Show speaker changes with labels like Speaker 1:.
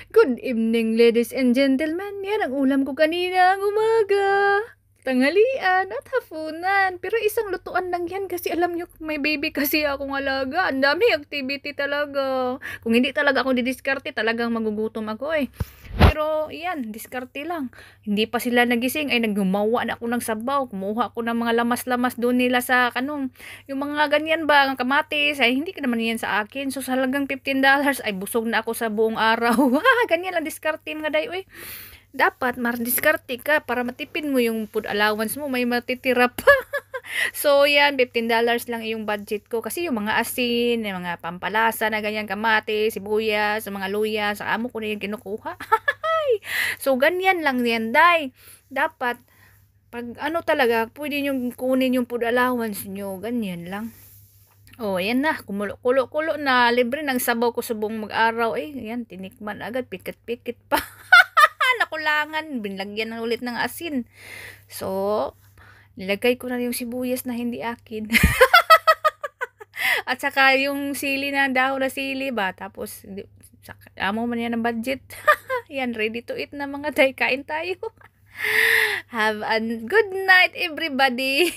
Speaker 1: Good evening, ladies and gentlemen. Yan ang ulam ko kanina ang umaga, tanghalian at hapunan. Pero isang lutuan lang yan kasi alam nyo, may baby kasi akong alaga. Ang dami activity talaga. Kung hindi talaga ako didiskarte, talagang magugutom ako eh. Pero yan, diskarte lang. Hindi pa sila nagising ay naggumawa na ako ng sabaw. Kumuha ako ng mga lamas-lamas doon nila sa kanong yung mga ganyan ba, ang kamatis, ay hindi ka naman yan sa akin. So sa halagang $15 ay busog na ako sa buong araw. Ganyan lang diskarte mga day, uy. Dapat mardiskarte ka para matipid mo yung food allowance mo, may matitira pa. So yan, $15 lang yung budget ko kasi yung mga asin, yung mga pampalasa na ganyan, kamatis, sibuyas, mga luya, sa amo ko na yung kinukuha. So ganyan lang yan, day. Dapat pag ano talaga, pwede nyo kunin yung food allowance nyo, ganyan lang. Oh, ayan na, kumulo-kulo na, libre ng sabaw ko sa buong mag-araw. Eh, ayan, tinikman agad, pikit-pikit pa. Nakulangan, binlagyan na ulit ng asin. So, nilagay ko na yung sibuyas na hindi akin. At saka yung sili na, dahon na sili ba, tapos, amo man yan ang budget. Yan, ready to eat na mga day, kain tayo. Have a good night, everybody.